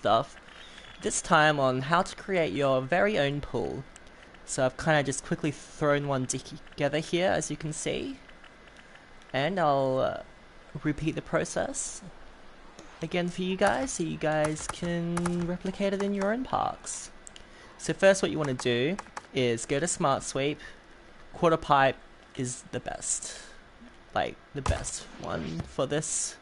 stuff. This time on how to create your very own pool. So I've kind of just quickly thrown one together here, as you can see. And I'll repeat the process again for you guys, so you guys can replicate it in your own parks. So first what you want to do is go to Smart Sweep. Quarter pipe is the best. Like, the best one for this.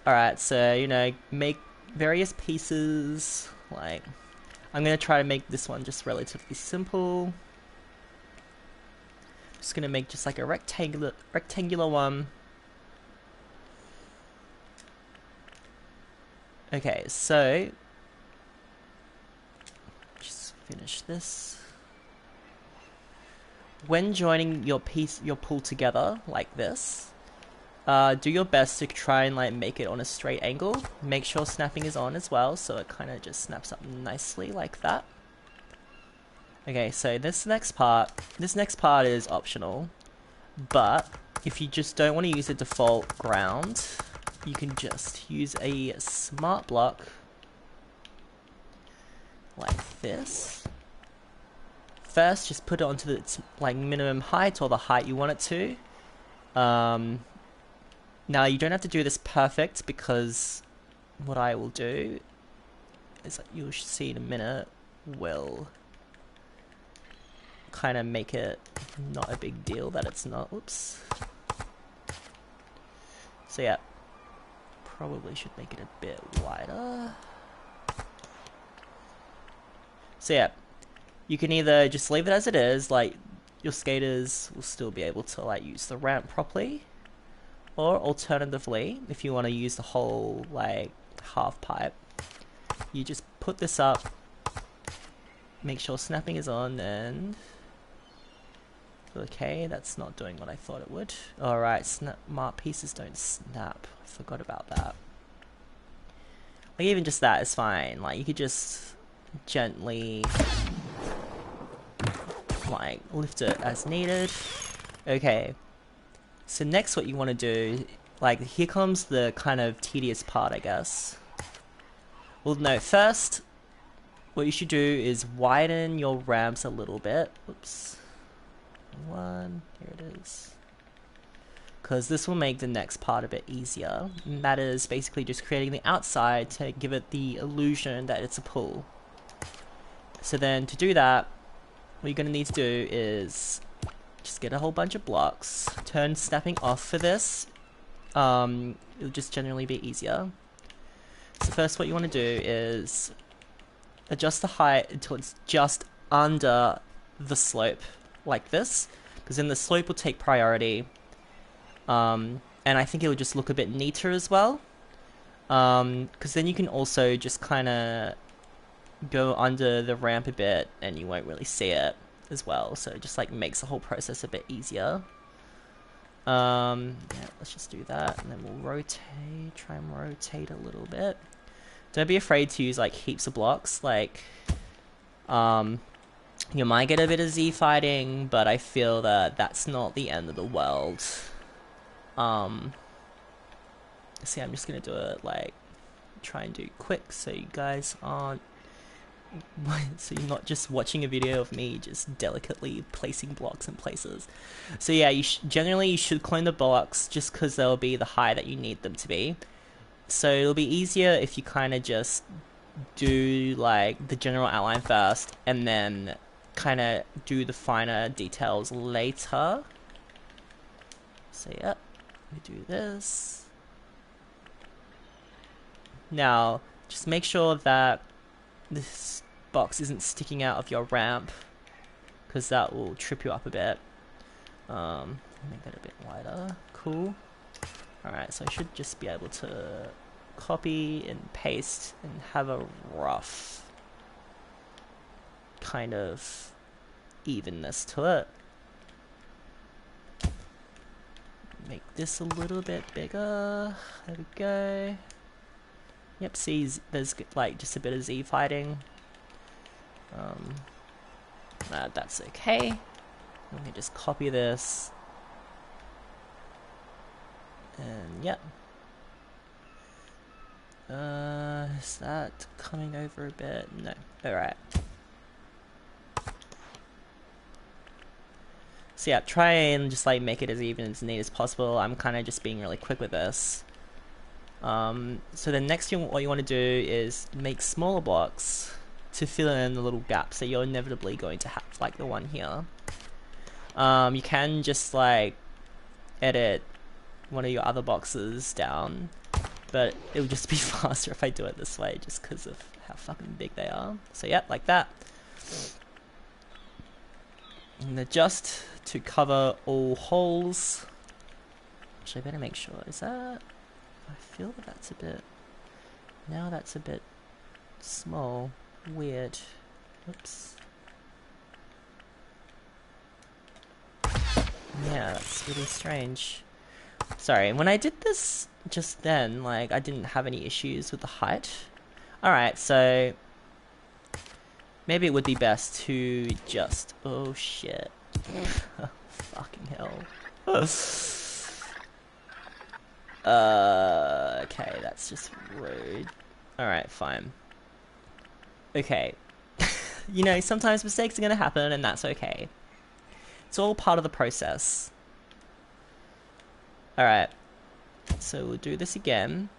Alright, so, you know, make various pieces. Like, I'm going to try to make this one just relatively simple. Just going to make just like a rectangular one. Okay, so just finish this. When joining your pool together like this, do your best to try and like make it on a straight angle. Make sure snapping is on as well, so it kind of just snaps up nicely like that. Okay, so this next part is optional, but if you just don't want to use a default ground, you can just use a smart block like this. First, just put it onto its like minimum height or the height you want it to. Now you don't have to do this perfect, because what I will do is, you'll see in a minute, will kind of make it not a big deal that it's not. Oops. So yeah, probably should make it a bit wider. So yeah, you can either just leave it as it is, like your skaters will still be able to like use the ramp properly, or alternatively, if you want to use the whole like half pipe, you just put this up, make sure snapping is on, and okay, that's not doing what I thought it would. Alright, smart pieces don't snap. I forgot about that. Like, even just that is fine. Like, you could just gently like lift it as needed. Okay, so next what you want to do, like, here comes the kind of tedious part, I guess. Well, no, first what you should do is widen your ramps a little bit. Oops. Here it is. Because this will make the next part a bit easier. And that is basically just creating the outside to give it the illusion that it's a pool. So then to do that, what you're going to need to do is just get a whole bunch of blocks. Turn snapping off for this. It'll just generally be easier. So first what you want to do is adjust the height until it's just under the slope, like this, because then the slope will take priority, and I think it will just look a bit neater as well, because then you can also just kind of go under the ramp a bit and you won't really see it as well, so it just like makes the whole process a bit easier. Yeah, let's just do that, and then we'll try and rotate a little bit. Don't be afraid to use like heaps of blocks, like you might get a bit of Z fighting, but I feel that that's not the end of the world. See, I'm just gonna do it like, try and do quick so you guys aren't so you're not just watching a video of me just delicately placing blocks in places. So yeah, generally you should clone the blocks just because they'll be the height that you need them to be. So it'll be easier if you kind of just do like the general outline first and then kind of do the finer details later. So yeah, we do this. Now, just make sure that this box isn't sticking out of your ramp, because that will trip you up a bit. Make that a bit wider. Cool. Alright, so I should just be able to copy and paste and have a rough kind of evenness to it. Make this a little bit bigger. There we go. Yep, see, there's like just a bit of Z fighting. That's okay. Let me just copy this. And yep. Is that coming over a bit? No. Alright. So yeah, try and just like make it as even as neat as possible. I'm kind of just being really quick with this. So the next thing, what you want to do is make smaller blocks to fill in the little gaps that you're inevitably going to have, like the one here. You can just like edit one of your other boxes down, but it would just be faster if I do it this way just because of how fucking big they are. So yeah, like that. And adjust to cover all holes. Actually, I better make sure. Is that... I feel that that's a bit... Now that's a bit small. Weird. Oops. Yeah, that's really strange. Sorry, when I did this just then, like, I didn't have any issues with the height. Alright, so... maybe it would be best to just... Oh, shit. Fucking hell. Okay, that's just rude. Alright, fine. Okay. You know, sometimes mistakes are gonna happen, and that's okay. It's all part of the process. Alright. So we'll do this again.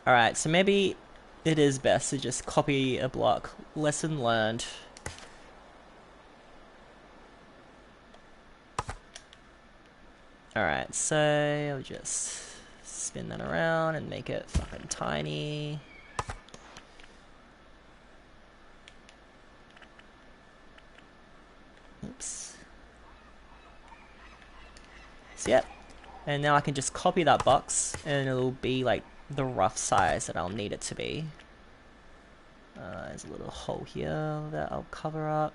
Alright, so maybe it is best to just copy a block. Lesson learned. Alright, so I'll just spin that around and make it fucking tiny. Oops. So yep. And now I can just copy that box and it'll be like the rough size that I'll need it to be. There's a little hole here that I'll cover up.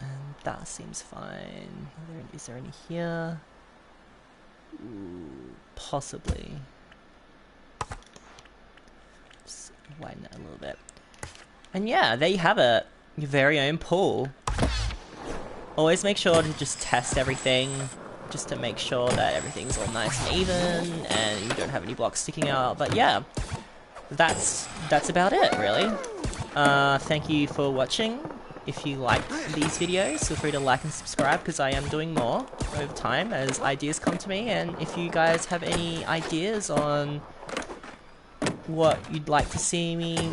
And that seems fine. Is there any here? Ooh, possibly. Just widen that a little bit. And yeah, there you have it. Your very own pool. Always make sure to just test everything, just to make sure that everything's all nice and even, and you don't have any blocks sticking out. But yeah, that's about it, really. Thank you for watching. If you like these videos, feel free to like and subscribe, because I am doing more over time as ideas come to me. And if you guys have any ideas on what you'd like to see me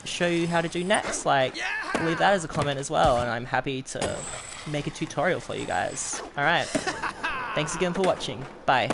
show you how to do next, like, leave that as a comment as well, and I'm happy to make a tutorial for you guys. Alright, thanks again for watching. Bye.